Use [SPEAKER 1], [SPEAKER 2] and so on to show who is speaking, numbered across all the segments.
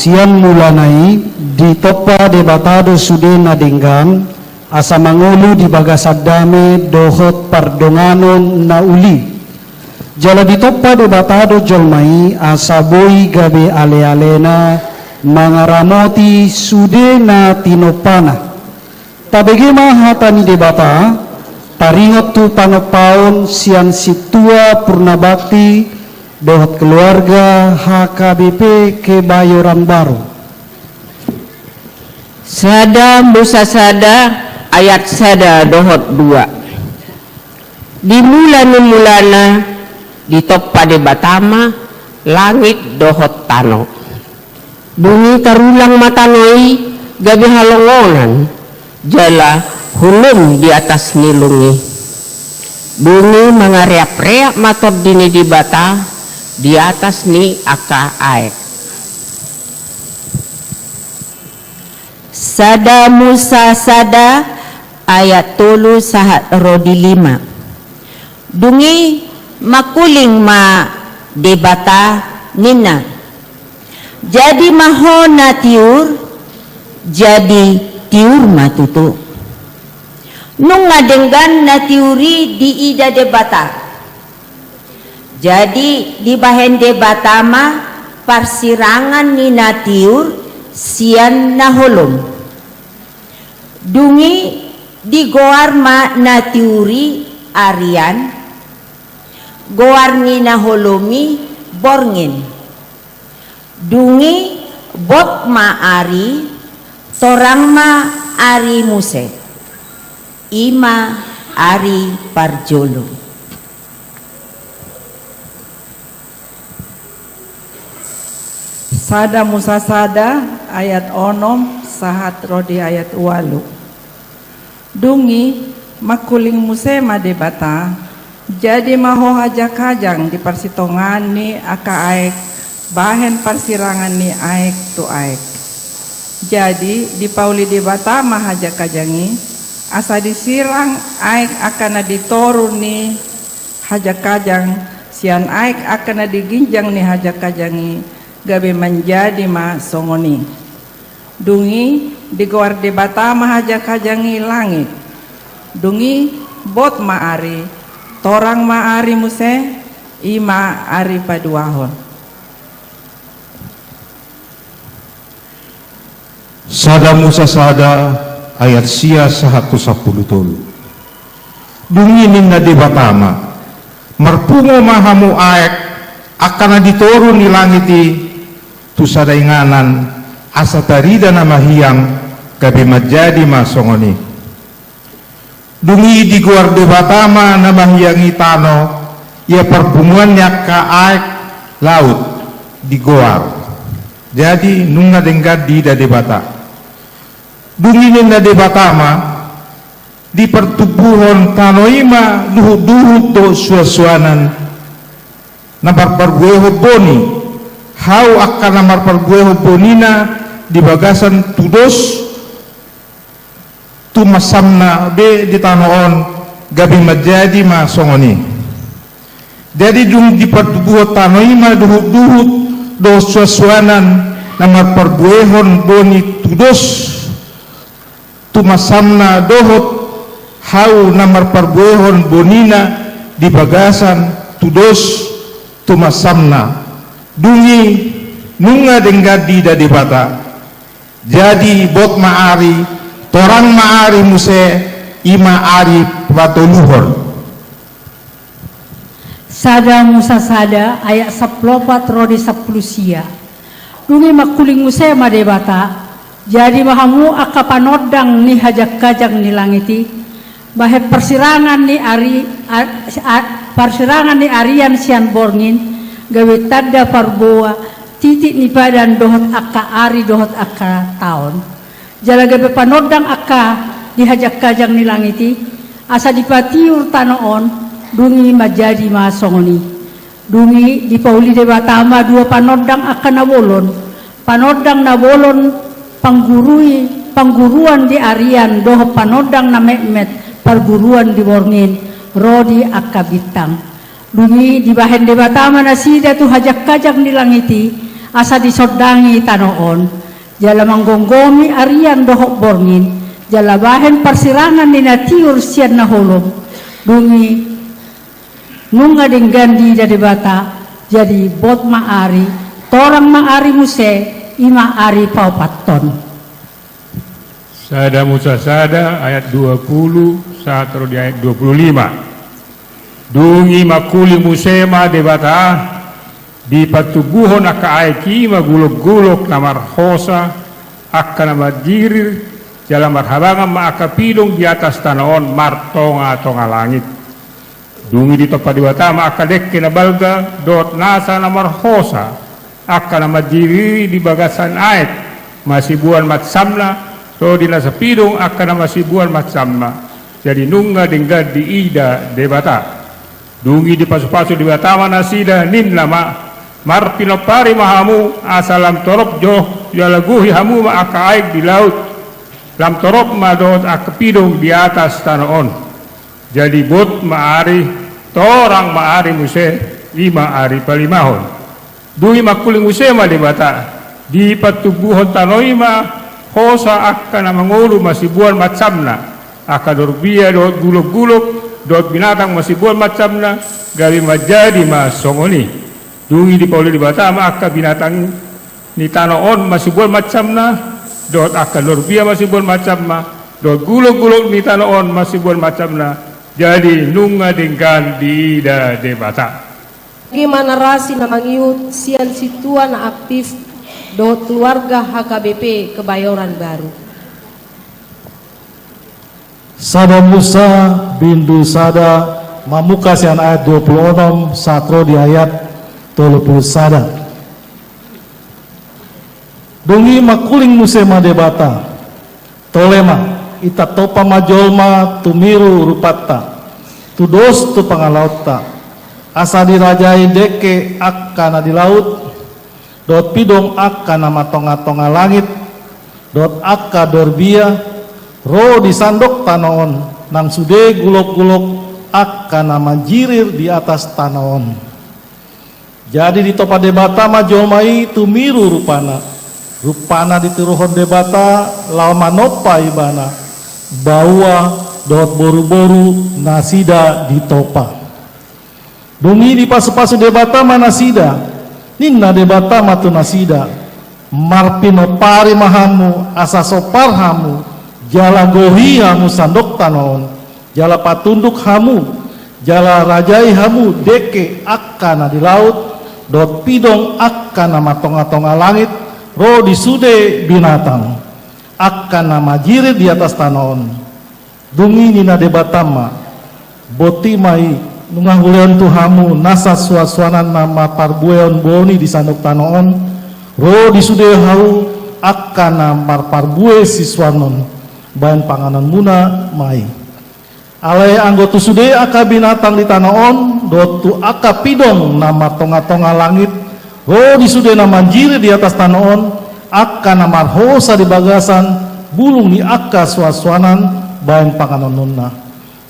[SPEAKER 1] sian mulanai di topa debatado sude nadenggan asa mangulu di bagasadame dohot pardonganon na uli. Jala di topa debatado jolmai asa boi gabe ale-alena mangaramoti sude na tinopana. Tabegema hatani debata taringot tu panopaon sian situa purnabakti dohot keluarga HKBP Kebayoran Baru.
[SPEAKER 2] Sada Musa Sada ayat sada dohot 2. Dimulana di top pada batama langit dohot tano. Bunyi tarulang matanoi gabi halongonan jala hulum di atas nilungi. Bunyi mangariap-reap matod dini di bata di atas ni aka aek. Sada Musa Sada ayat 3 sahat rodi 5. Dungi makuling ma debata nina. Jadi mahona tiur jadi tiur matutu. Nung ngadenggan na tiuri di ida debata. Jadi di bahen debata mah persirangan ni natiur sian naholom. Dungi di goar ma natiuri arian, goar ni naholomi borngin. Dungi bot ma ari, torang ma ari muse, ima ari parjolo.
[SPEAKER 3] Sada Musa Sada ayat onom sahat rodi ayat walu. Dungi makuling muse madebata jadi maho hajak-hajang di persitongan ni aka aek bahen persirangan ni aek tu aek. Jadi di pauli debata mahajak-hajangi asa disirang aek akan ditorun ni hajak-hajang sian aek akan diginjang ni hajak-hajangi gabe menjadi ma songoni. Dungi digoar debata mahajak-hajangi langit. Dungi bot ma ari, torang ma ari muse, ima ari paduahon.
[SPEAKER 4] Sada Musa Sada ayat sia 110 tolu. Dungi ninna debatama marpungo mahamu aek akan ditorun ni langiti tu sadainganan asa tarida nama hiang gabe majadi masongoni. Dungi di guar debatama nama hiangi tano ia perpunguannya ka aek laut di goar. Jadi nunga denggadi da debata. Dungi nina debatama di pertubuhan tanoima duhut-duhut do suasuanan namar pargueho boni hau akan namar pargueho bonina di bagasan tudos tu masamna be di tanoon gabi majadi ma songoni. Jadi dung di pertubuho tanoima duhut-duhut do suasuanan namar parguehon boni tudos tu masamna dohot hau namar parguehon bonina di bagasan tudos tumasamna. Dungi nunga denggadi da debata jadi bot maari torang maari muse ima ari patoluhor.
[SPEAKER 5] Sada Musa Sada ayat 14 rodi 10 sia. Dungi makuling muse ma debata jadi mahamu akapanodang ni hajak-kajang ni langiti bahe persirangan ni ari persirangan ni arian sian borngin gawe tanda parboa titik ni badan dohot aka ari dohot aka taon jala gawe panodang aka dihajak-kajang ni langiti asa dipatiur tanoon dungi majadi masongoni. Dungi di pauli debatama dua panodang aka nabolon panodang nabolon pangguruan di arian dohot panodang na mehmet perguruan di borngin rodi akka bitang. Dungi di bahen debatama nasida tu hajak-kajak di langiti asa disodangi tanoon, jala manggonggomi arian dohok borngin, jala bahen persirangan ni natiur sian naholom, dungi nunga denggandi jadi bata, jadi bot maari, torang maari muse, ima ari paupaton.
[SPEAKER 6] Sada Musa Sada ayat 20 saat di ayat 25. Dungi makuli musema debata di patubuhon aka aiki magulok-gulok namar hosa akka namar jirir jalan marhabangan ma aka pidong di atas tanaon martonga-tonga langit. Dungi di topa debata ma aka dekke na balga dot nasa namar hosa akka namar jiriri di bagasan ayat masih buan matsamna so di nasa pidong akan masibuan macamna jadi nunga dengga di ida debata dungi di pasu-pasu di batama nasida nin lama mar pinopari mahamu asalam torop joh yalaguhi hamu ma aka aik di laut lam torop ma dot aka pidong di atas tanaon jadi bot maari torang maari muse lima ari palimahon dungi makuling muse ma debata di patubuhon tanoima hosa akan mangulu masih buan macamna akan dorbia dot guluk-guluk dot binatang masih buan macamna gali majadi masongoni dungi di pauli di batama akan binatang ni tanoon masih buan macamna dot akan dorbia masih buan macamna dot guluk-guluk ni tanoon masih buan macamna jadi nunga dengkan di ida debata
[SPEAKER 7] gimana rasi na mangiut sian situan aktif do keluarga HKBP Kebayoran Baru.
[SPEAKER 1] Sada Musa bindu sada mamuka sian ayat 26 satro di ayat 30 sada. Dungi makuling musema debata tolema ita topa majolma tumiru rupata tudos tu pangalauta asa dirajai deke akkana di laut dot pidong akka nama tonga-tonga langit dot akka dorbia ro disandok tanaon nang sude gulok-gulok akka nama jirir di atas tanaon jadi di topa debata majolmai tumiru rupana ditiruhon debata lama nopa ibana bawa dot boru-boru nasida di topa dungi di pasu-pasu debata manasida ninna debata matu nasida marpino pari mahamu asa sopar hamu jala gohi hamu sandok tanon jala patunduk hamu jala rajai hamu deke akkana di laut dot pidong akkana matonga-tonga langit ro disude binatang akkana majiri di atas tanon dungi nina debatama boti mai nungah huleon tuhamu nasa suasana nama parbueon boni di sandok tanoon ro disude hau akkana mar parbue siswanon bahan panganan muna mai alai anggotu sude aka binatang di tanoon dotu aka pidong nama tonga-tonga langit ro disude nama jiri di atas tanoon akkana mar hosa di bagasan bulung ni aka suaswanan bahan panganan nunna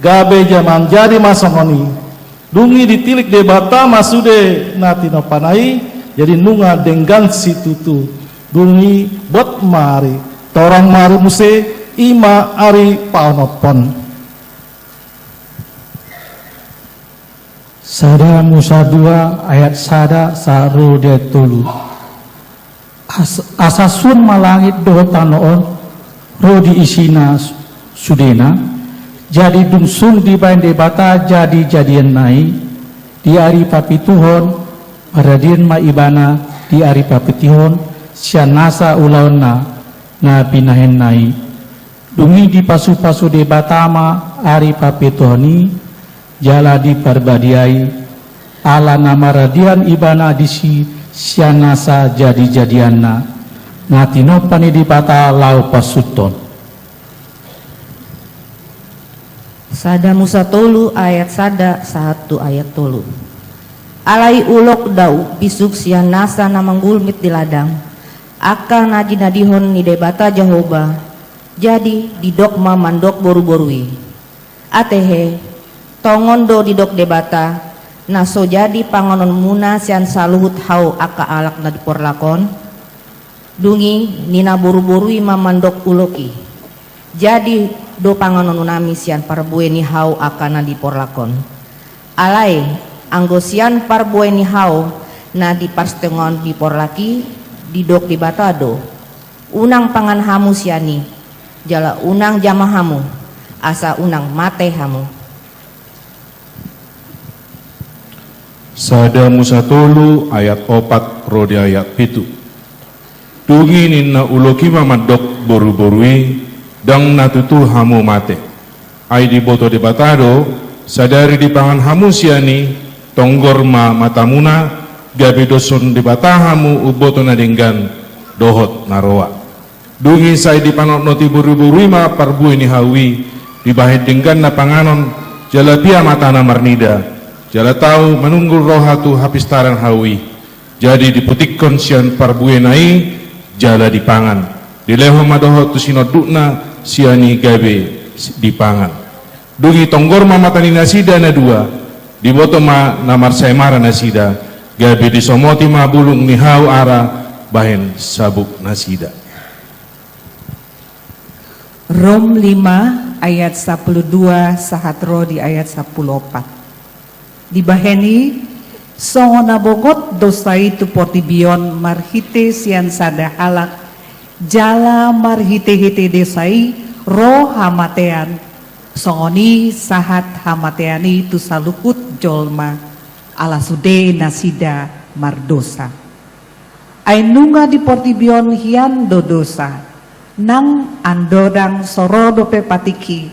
[SPEAKER 1] gabe jaman jadi masongoni dungi ditilik debata masude natino panai jadi nunga denggan situtu dungi bot mari torang mari muse ima ari paonopon. Sada Musa 2 ayat sada saru de tulu asasun malangit do tanoon ro di isina sudena jadi dungsun di bain debata jadi jadian nai di ari papituhon maradian ma ibana di ari papitihon sianasa ulauna na pinahen nai dungi di pasu-pasu debata ma ari papituhoni jala di parbadiai ala nama radian ibana disi sianasa jadi jadianna natino pani dipata lau pasuton.
[SPEAKER 2] Sada Musa tolu ayat sada 1 ayat tolu. Alai ulok dau bisuk sian nasa namanggulmit di ladang. Aka naji nadihon ni debata Jehoba. Jadi didok mandok boru-borui. Atehe tongon do didok debata naso jadi pangonon muna sian saluhut hau aka alak na diporlakon dungi nina buru-burui mamandok uloki jadi do pangonon unami sian parbue ni hau aka na diporlakon alai anggo sian parbue ni hau na diparstengon diporlaki didok di batado unang pangan hamu siani jala unang jama hamu asa unang mate hamu.
[SPEAKER 4] Sada Musa tolu ayat 4 rodi ayat 7. Dungi ninna uloki mamadok boru-borui dang natutu hamu mate. Ai di boto di batado sadari di pangan hamu siani tonggor ma matamuna gabe doson di batahamu uboto na denggan dohot naroa. Dungi sai di panok noti boru-borui ma parbui ni hawi di bahit denggan na panganon jalapia matana marnida. Jala tahu menunggu rohatu hapistaran hawi jadi diputikkan sian parbuenai jala dipangan dileho madoho tu sinodukna siani gabe dipangan dungi tonggor mamatani nasida na dua diboto ma namar saemara nasida gabe disomoti ma bulung ni hau ara bahen sabuk nasida.
[SPEAKER 3] Rom 5 ayat 12 sahatro di ayat 14. Dibaheni songo nabogot dosa itu portibion marhite sian sada halak jala marhite-hite desai roh hamatean songoni sahat hamateani tu saluhut jolma ala sude nasida mardosa ainunga di portibion hian dodosa nang andodang sorodo pepatiki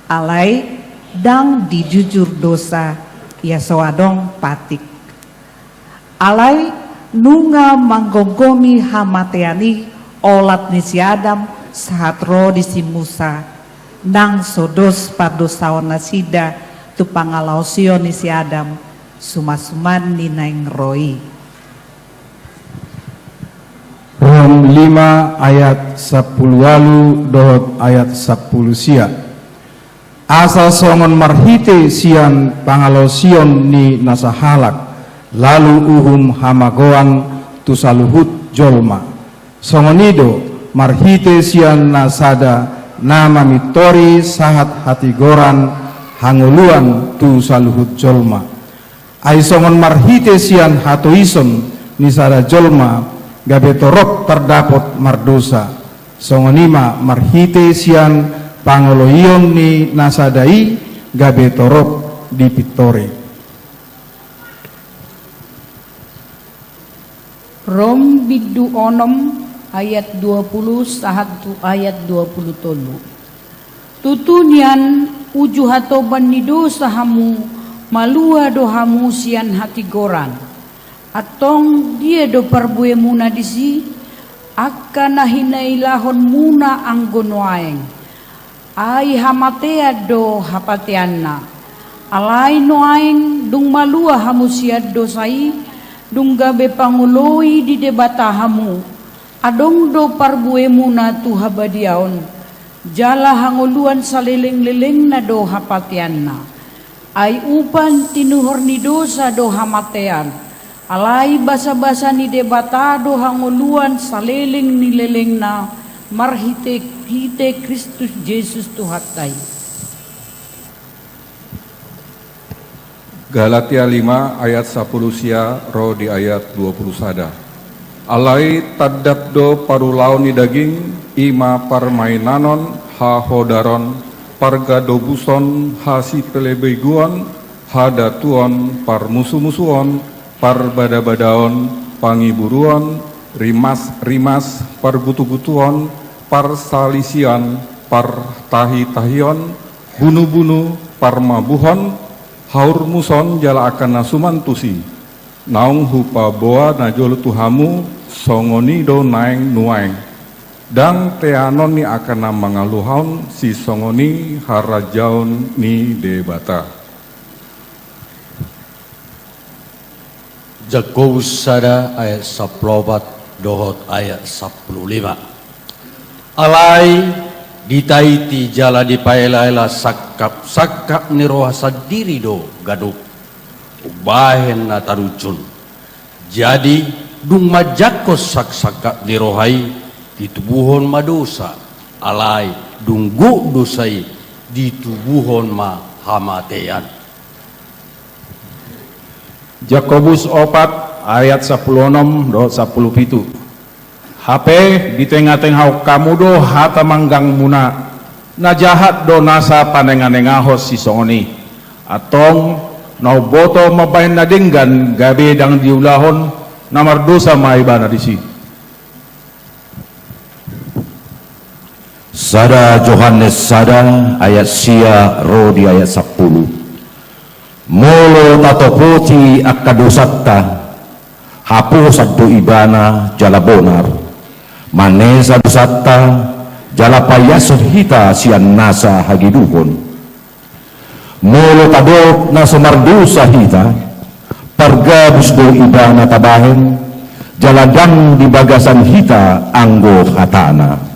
[SPEAKER 3] alai dang dijujur dosa ya soadong patik alai nunga manggogomi hamateani olat ni si Adam sahatro di si Musa nang sodos pardosaon nasida tu pangalausio ni si Adam sumasuman ni naing roi.
[SPEAKER 8] Rom 5 ayat 10 walu dohot ayat 10 sia asal songon marhite sian pangalosion ni nasahalak lalu uhum hamagoan tu saluhut jolma songonido marhite sian nasada nama mitori sahat hati goran hanguluan tu saluhut jolma ai songon marhite sian hatoison ni sada jolma gabe torok terdapot mardosa songonima marhite sian pangoloion ni nasadai gabe torok di pitore.
[SPEAKER 5] Rom biddu onom ayat 20 sahatu ayat 20 tolu. Tutunian ujuhato banido sahamu malua dohamu sian hati goran. Atong dia do parbue muna disi akan nahinai lahon muna anggon waeng. Ai hamatea do hapatianna alai noaeng dung malua hamu siad dosai dung gabe panguloi di debata hamu adong do parbue muna tu habadiaon jala hanguluan saleleng-leleng na do hapatianna ai upan tinuhor ni dosa do hamatean alai basa-basa ni debata do hanguluan saleleng ni leleng na marhite Kristus Yesus Tuhatai.
[SPEAKER 9] Galatia 5 ayat 10 sia roh di ayat 20 sada. Alai tadap do parulaun ni daging ima parmainanon ha hodaron parga dobuson ha si pelebeguan ha datuon par musuh-musuhon par bada-badaon pangiburuan rimas-rimas par gutu-gutuon par salisian par tahi-tahion bunu-bunu par mabuhon haur muson jala akan nasuman tusi naung hupa boa najol tuhamu songoni do naeng nuaeng dan teanon ni akan mangaluhaun si songoni harajaun ni debata.
[SPEAKER 10] Jago sada ayat 14 dohot ayat 15. Alai ditaiti jala dipaela-ela sakap ni roha sadiri do gaduk ubahen na tarucun. Jadi dung majakos saksaka dirohai ditubuhon madosa alai dunggu dosai ditubuhon ma hamatean.
[SPEAKER 8] Jakobus 4 ayat 16 do 17. HP di tengah-tengah kamu do hata manggang muna na jahat do nasa panenganengahos si songoni atong nau boto mabahin na dinggan gabi dang diulahon na mardosa maibana disi.
[SPEAKER 11] Sada Johannes sada ayat sia ro di ayat 10. Molo tatopoti akadosatta hapus addo ibana jala bonar manesa dosatta jala payasod hita sian nasa hagiduhon. Molo tadok na sumardusa hita pargabus do ibana tabahen jaladang di bagasan hita anggo hatana.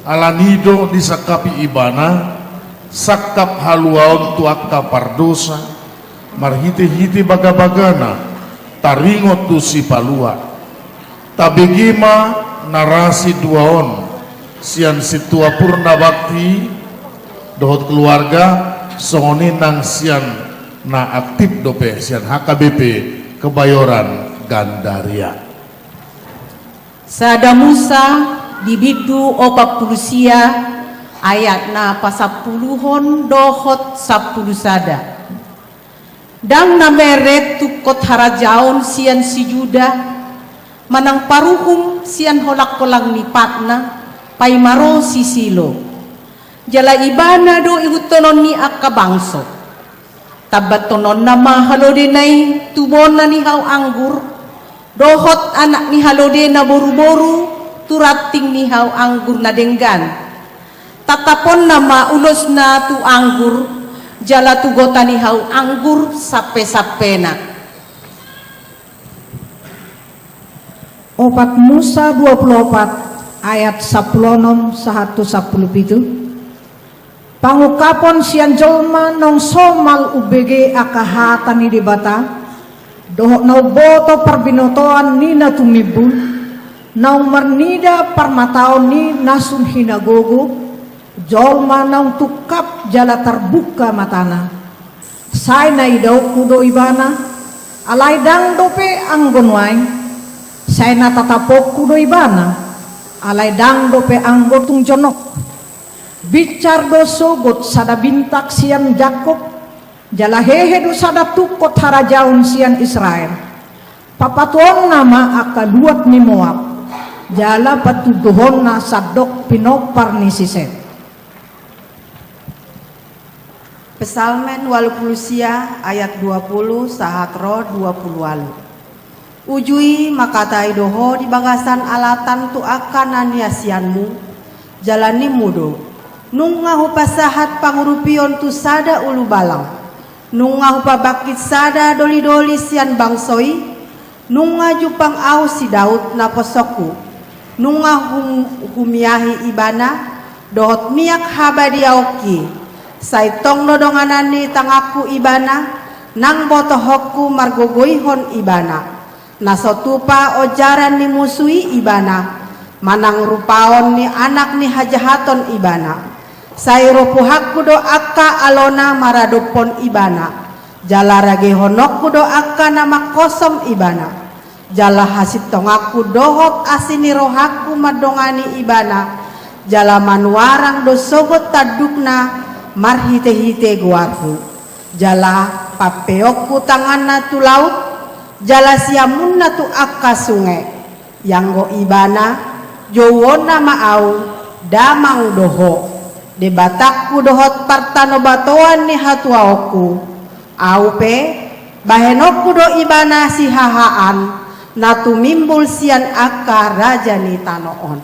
[SPEAKER 1] Alanido disakapi ibana sakap haluaon tuaka pardosa marhiti-hiti baga-bagana taringot tu si palua tabigima narasi duaon sian situa purna bakti dohot keluarga songoni nang sian na aktif dope sian HKBP Kebayoran Gandaria.
[SPEAKER 2] Sada Musa di bidu 40 ayat na pasapuluhon dohot 10 sada.
[SPEAKER 12] Dang nameret tu kot harajaon sian si Juda, manang paruhum sian holak kolang nipatna, paimaro si Silo. Jala ibana do ihutonon ni akabangso. Tabatonon na mahalode nay tubon na ni haw anggur, dohot anak ni halode na boru-boru, turating ni haw anggur na denggan. Tatapon na maulos na tu anggur, jala tugota ni haw anggur sape-sapena.
[SPEAKER 13] Opat Musa 24 ayat 16 117. Pangukapon siyan jolma nong somal ubege akahatan ni dibata, dohok na boto parbinotoan ni na tumibul, nong marnida parmataon ni nasun hinagogo, jolma nong tukap jala terbuka matana. Say na idaw kudo ibana, alay dang dope anggonway, say na tatapok kudo ibana, alay dang dope anggotung jonok. Bicar doso got sada bintak sian Jakob, jala hehe do sada tukot harajaun sian Israel. Papatuang nama akaluat ni Moab, jala patuduhon na sadok pinopar ni Siset.
[SPEAKER 2] Pesalmen 20 ayat 20 sahatro 20 walu. Ujui makatai doho di bagasan alatan tu akan aniasianmu, jalani mudo. Nunga hupasahat pangurupion tu sada ulu balang, nunga hupabakit sada doli-doli sian bangsoi, nunga jupang au si Daud na posoku, nunga humiahi ibana, dohot miak habadi aoki, saitong dodonganani tangaku ibana, nang botohokku margogoihon ibana, nasotupa ojaran ni musui ibana, manang rupaon ni anak ni hajahaton ibana. Sairo puhakku do akka alona maradopon ibana, jala rage honokku do akka nama kosom ibana, jala hasitongaku dohot asini rohaku madongani ibana, jala manuarang do sogot tadukna marhite-hite guarku, jala papeokku tanganna tu laut, jala siamunna tu akka sungai, yanggo ibana jowona maau damang doho. Debatakku dohot partano batoan ni hatuaoku, aupe bahenokku do ibana si hahaan, natu mimbul sian akka raja ni tanoon.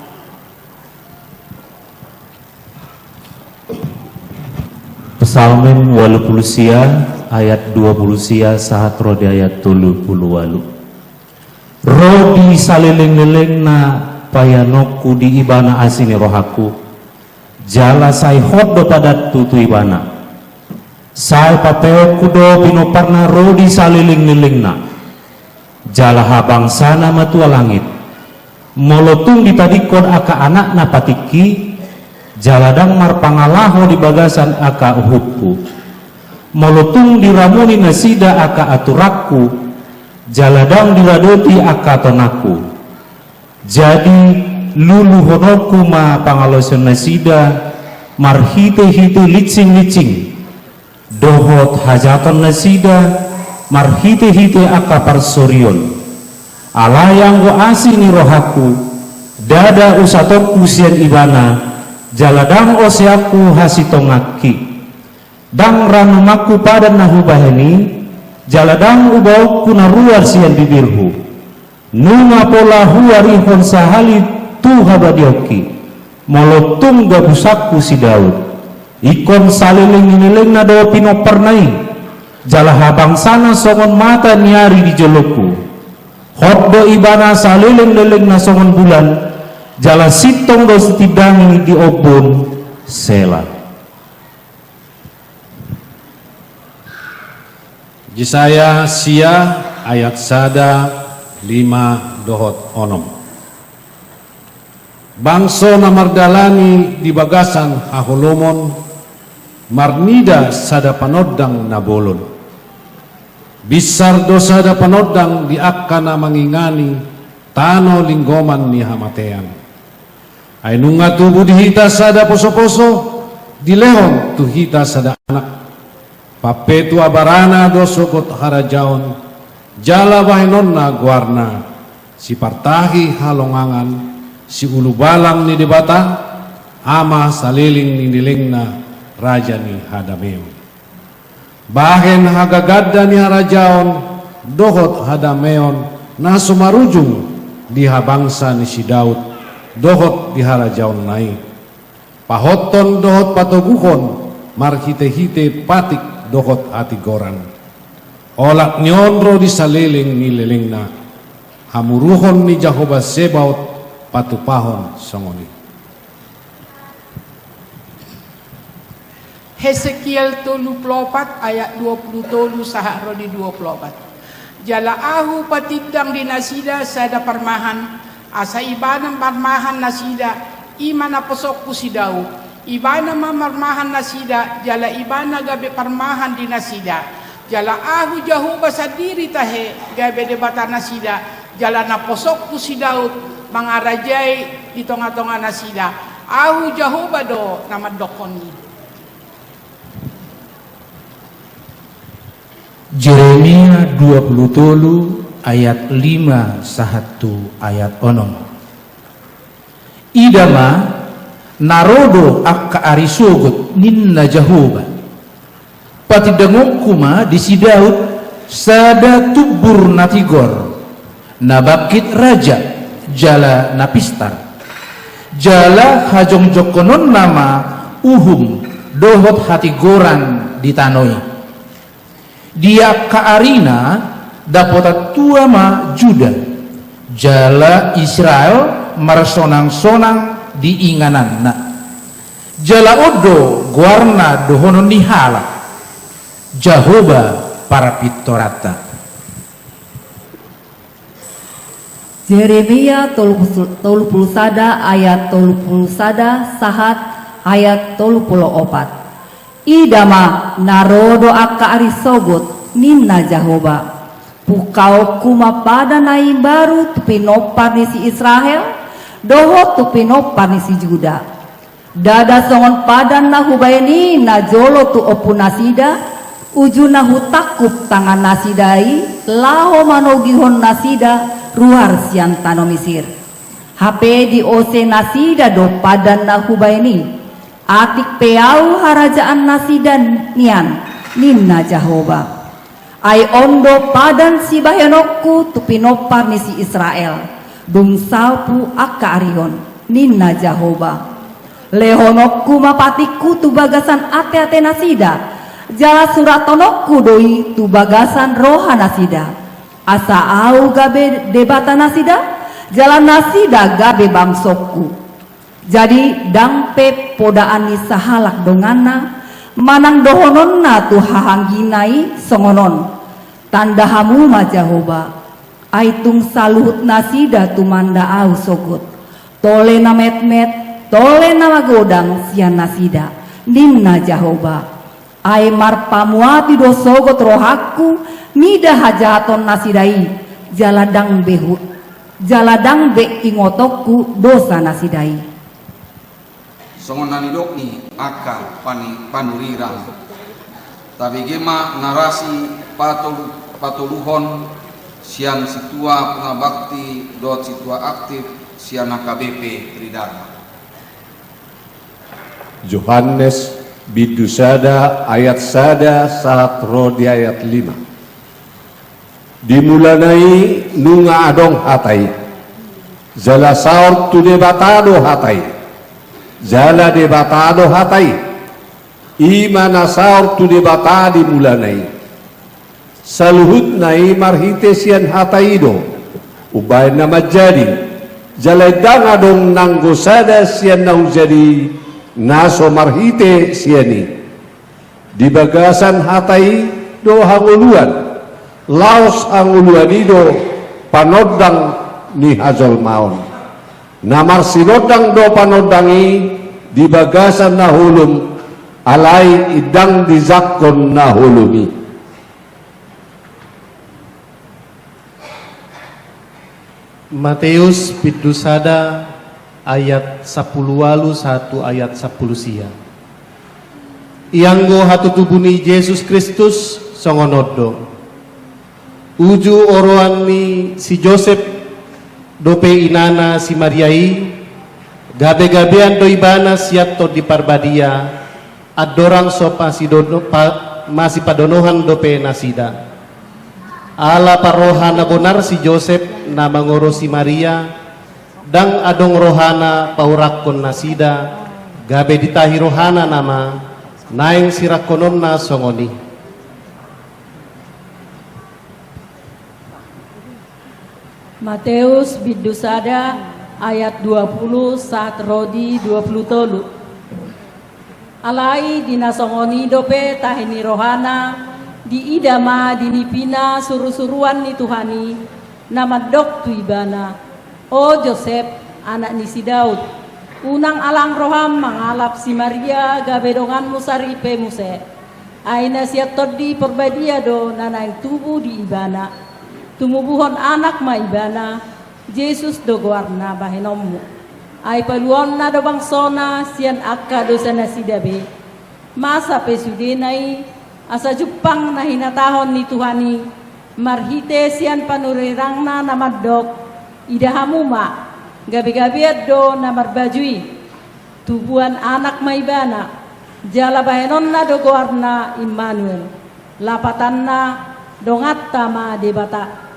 [SPEAKER 11] Pesalmen 80 ayat 20 sahatro di ayat 30 walu. Rodi saleleng-leleng na payanokku di ibana asini rohaku, jala sai hoddo padat tutu ibana, sai papeo kudo pinoparna rodi saliling-lilingna, jala habang sana matua langit, molotung ditadikon aka anak na patiki, jaladang marpangalaho di bagasan aka uhupku, molotung diramuni nasida aka aturakku, jaladang diradoti aka tonaku. Jadi lulu honoku ma pangaloson nasida, marhite-hite licing-licing, dohot hajaton nasida, marhite-hite aka parsorion, alayang go asini rohaku, dada usatokku sian ibana, jaladang oseaku hasitongaki, dang ranumaku pada nahubaheni, jaladang ubauku naruar sian bibirhu, nunga pola huarihon sahali tu habadioki, molotung gabusakku si Daud, ikon saliling-iniling na do pinopernai, jala habang sana songon mata niari di joloku, hoddo ibana saliling-liling na songon bulan, jala sitong do setidangi di obon sela.
[SPEAKER 10] Yesaya sia ayat sada 5 dohot onom. Bangso na mardalani di bagasan hahulomon, marnida sada panodang nabolon. Bisar do sada panodang di akka na mangingani, tano linggoman ni hamatean. Ay nunga tubuh dihita sada poso-poso, dilehon tuhita sada anak. papetu abarana do sokot harajaon jala wahinonna guarna si partahi halongangan si ulu balang ni debata ama saliling ni nilingna raja ni hadameon bahen hagagadda ni harajaon dohot hadameon na sumarujung di habangsa ni si Daud dohot di harajaon nai pahoton dohot patoguhon marhite-hite patik dohot hati goran olak nyondro di saliling ni lelingna hamuruhon ni Jehovah Sebaot patupahon songoni.
[SPEAKER 14] Hesekiel 34 ayat 27 saha rodi 24. Jala ahu patidang di nasida sada parmahan asa ibanam parmahan nasida imana posokku si Daud ibana marmahan nasida jala ibana gabe parmahan di nasida jala ahu Jehovah sadiri tahe gabe debata nasida jala na posokku si Daud mangarajai di tonga-tonga nasida ahu Jehovah do nama dokoni.
[SPEAKER 15] Jeremia 20 ayat 5 sahatu ayat onom. Idama narodo akka arisogot ninna Jehovah patidangok kuma di si Daud sada tubur natigor nabakit raja jala napistar jala hajong jokonon nama uhum dohot hati goran ditanoi dia kaarina dapota tuama Juda jala Israel marsonang-sonang diingananna jala odo guarna dohonon nihala Jehovah para pitorata.
[SPEAKER 2] Jeremia 30 sada ayat 30 sada sahat ayat 34. Idama narodo akka arisogot ninna Jehovah pukau kuma pada nai baru tupinopar ni si Israel doho tupinopar ni si Juda dada songon padan na hubayani na jolo tu opu nasida ujuna hutakup tangan nasidai laho manogihon nasida ruar sian tano Misir HP di ose nasida do padan na hubayani atik peau harajaan nasidan nian ninna Jehovah ai ondo padan si bayanokku tupinopar ni si Israel dum saupu akka arion ninna Jehovah lehonokku mapatiku tu bagasan ate-ate nasida jala suratonokku doi tu bagasan roha nasida asa au gabe debata nasida jala nasida gabe bangsokku jadi dampe podaan ni sahalak dongana manang dohononna tu hahangginai songonon tanda hamu ma Jehovah aitung saluhut nasida tu manda au sogot tole na met-met tole na magodang sian nasida ninna Jehovah ai marpamuati do sogot rohaku mida hajaton nasidai jaladang be ingotokku dosa nasidai
[SPEAKER 16] songonani dokni aka panurirang tapi gema narasi patuluhon sian situa pengabakti dot situa aktif sian AKBP Tridharma.
[SPEAKER 10] Yohanes bidusada ayat sada saat rodi ayat 5 dimulanai nunga adong hatai jala saur tu debatado hatai jala debatado hatai imana saur tu debatadi mulanai saluhut nai marhite sian hataido ubay na majadi jala dangadong nanggosada sian nau jadi naso marhite siani di bagasan hatai do hanguluan laos hanguluan ido panodang ni hazol maon namar sinodang do panodangi di bagasan nahulum alai idang di zakon nahulumi
[SPEAKER 1] Matius ayat 10 walu 1 ayat 10 sia
[SPEAKER 10] ianggo hatutubuni Yesus Kristus songonodo. Uju oroan mi si Joseph dope inana si Mariai, gabe-gabean do ibana siato di parbadia, adorang sopa si masih padonohan dope nasida. Ala parohana bonar si Joseph na mangoro si Maria, dang adong rohana paurakon nasida, gabe ditahi rohana nama, naing sirakonon na songoni.
[SPEAKER 17] Matius bidusada ayat 20 saat rodi 20 tolu. Alai dinasongoni dope tahini rohana di idama dinipina suruh-suruan ni Tuhani nama dok tu ibana. O Joseph anak ni si Daud unang alang roham mangalap si Maria gabedongan musaripe muse. Aina siat todi perbadia do nanaing tubuh di ibana. Tumubuhon anak maibana Yesus do guarna bahenommu ay paluon na do bangsona sian akka dosa na sidabe masa pesudenay asa jupang na hinatahon ni Tuhani marhite sian panurirang na namadok idahamuma gabi-gabi do na marbajui tubuhan anak maibana jala bahenon na do guarna Immanuel lapatan na dongat tama debata.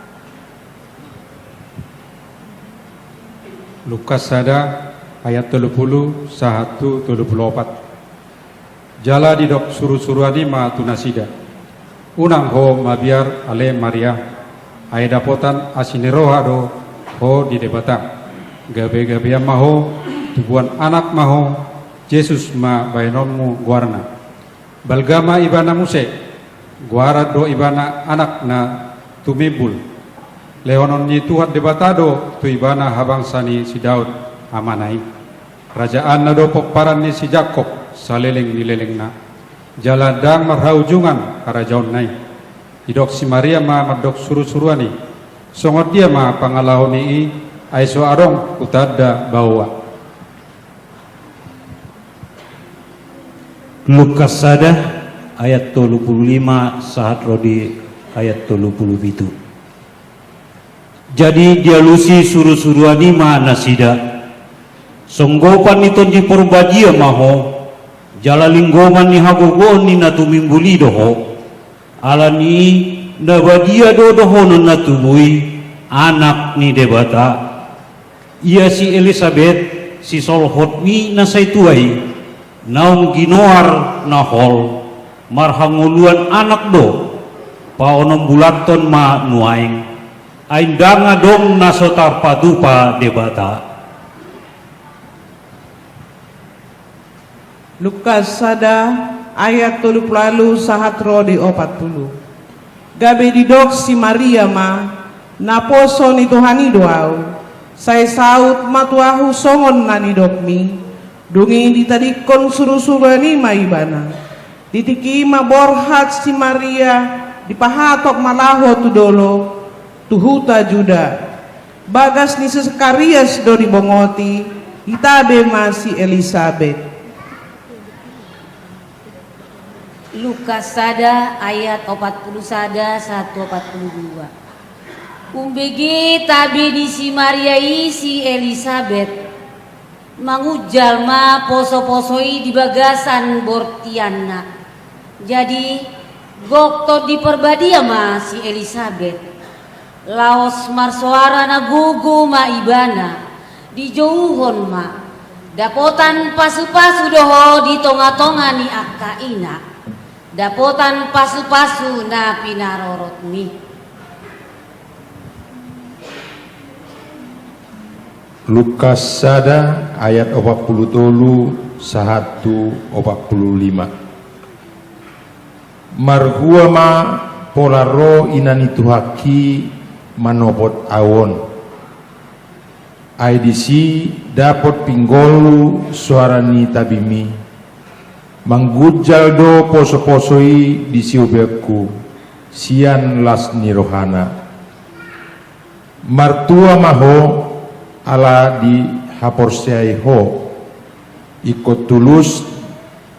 [SPEAKER 9] Lukas sada ayat 30 sahatu 34. Jala didok suruh-suruani ma tunasida. Unang ho mabiar ale Maria. Ay dapotan asiniroha do ho di debata. Gabe-gabean maho tubuhan anak maho Yesus ma bainonmu guarna. Balgama ibana muse guara do ibana anak na tumibul. Leonon ni Tuhan debatado tu ibana habang sani si Daud amanai. Kerajaan na do pokparan ni si Jakob saleleng nileleng na. Jaladang marhaujungan karajaon nai. Idok si Maria ma madok suruh-suruani. Songot dia ma pangalahon ni ay so arong utada bawa.
[SPEAKER 11] Lukas sada ayat 35 saat rodi ayat 37. Jadi dia lusi suruh-suruani ma nasida songgopan iton di porbadia maho jalalinggoman ni hagogon ni natumimbuli doho alani nabadia doho non natubui anak ni debata ia si Elizabeth si solhotmi na saituai naung ginoar na hol marhanguluan anak do paonom bulaton ma nuaing aindanga dong nasotar padupa debata.
[SPEAKER 18] Lukas sada ayat 30 sahat rodi 40. Gabe didok si Maria ma naposo ni Tuhani doau. Saya saut matuahu songon nani dokmi. Dungi ditadikon suruh-suruani maibana. Ditiki ma borhat si Maria dipahatok malaho tudolo. Tuhuta Juda bagas ni Sekarias do dibongoti itabe masih Elizabeth.
[SPEAKER 2] Lukas sada ayat 40 sada 142. Umbegi tabi di si Maria isi Elizabeth mangujal ma poso-posoi di bagasan bortiana. Jadi gokto di perbadia ma si Elizabeth. Laos marsuara na gugu ma ibana di jauhon ma dapotan pasu-pasu doho di tonga-tonga ni akka ina dapotan pasu-pasu na pinarorot mi.
[SPEAKER 4] Lukas sada ayat 40 sahatu 45. Marhuama polaro inani tuhaki manobot awon IDC dapat pinggolu suara ni tabimi manggujal do poso-posoi di siubeku sian las ni rohana martua maho ala di haporsiai ho ikut tulus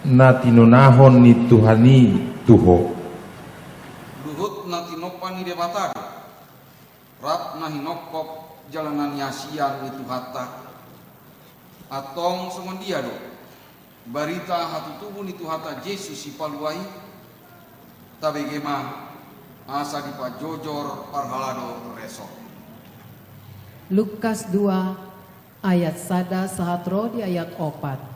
[SPEAKER 19] na tinunahon ni Tuhani tuho.
[SPEAKER 16] Luhut na tinopan ni debata, rat na hinokop jalanan yasian itu hatta, atong semendia do, barita hatu tubuh itu hatta Yesus si paluai, tabe gema asa dipajojor parhalado resok.
[SPEAKER 7] Lukas 2 ayat 1 sahatro di ayat 4.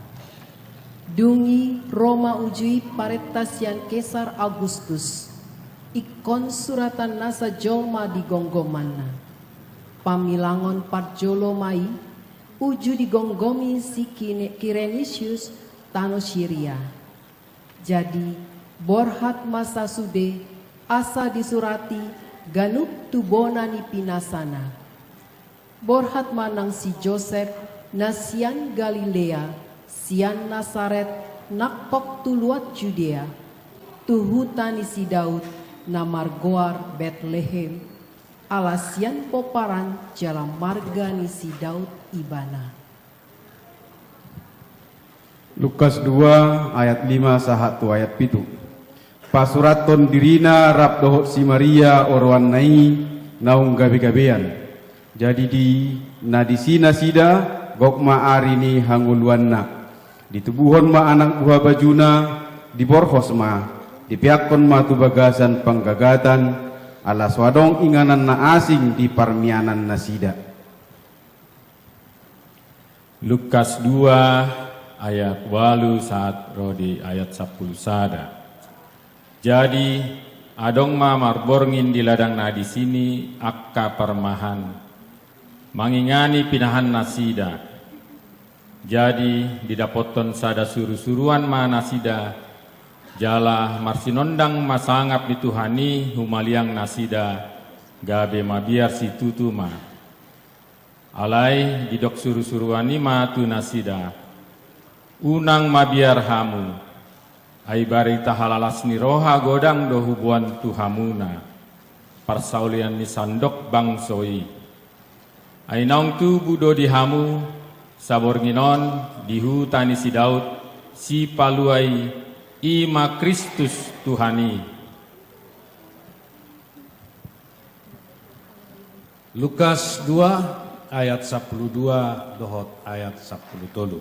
[SPEAKER 7] Dungi Roma ujui paretas yang Kesar Agustus ikon suratan nasa jolma di gonggomanna pamilangon parjolo mai uju di gonggomi si Kirenisius tano Syria. Jadi borhat masa sude asa disurati ganup tubonani pinasana borhat manang si Joseph nasian Galilea sian Nasaret nakpok tuluat Judea tuhutani si Daud namargoar Bethlehem alasian poparan jalan margani si Daud ibana.
[SPEAKER 20] Lukas 2 ayat 5 sahatu ayat 7. Pasuraton dirina rap dohot si Maria orwan nai naung gabe-gabean. Jadi di nadisina sida gokma arini hanguluanna. Ditubuhon ma anak buah bajuna, diborhos ma, dipiakon ma tubagasan panggagatan, alas wadong inganan na asing di parmianan nasida.
[SPEAKER 21] Lukas 2 ayat 8 saat rodi ayat 10 sada. Jadi adong ma marborngin di ladang na di sini akka parmahan, mangingani pinahan nasida. Jadi didapoton sada suru-suruan mana sida jala marsinondang masangap dituhani humaliang nasida gabe mabiar si tutuma alai didok suru-suruan ma tu nasida unang mabiar hamu ai barita halalas ni roha godang do hubuan tuhamuna parsaulian ni sandok bangsoi ai naung tu budo di hamu sabor nginon dihu tani si Daud si paluai ima Kristus Tuhani.
[SPEAKER 10] Lukas 2 ayat 12 dohot ayat 10 tolu.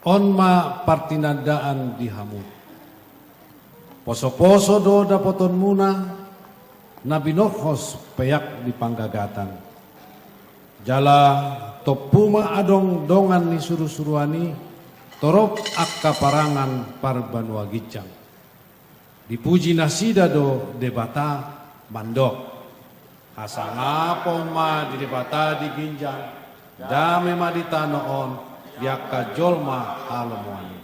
[SPEAKER 10] Onma partinadaan dihamu. Poso-poso do dapoton muna nabinohos peyak di panggagatan. Jala topuma adong dongan ni suru-suruani torop akka parangan parbanua gicang. Dipuji nasida do debata mandok. Hasangapong ma di debata di ginjang. Dame ma di tanoon biaka jolma halomuani.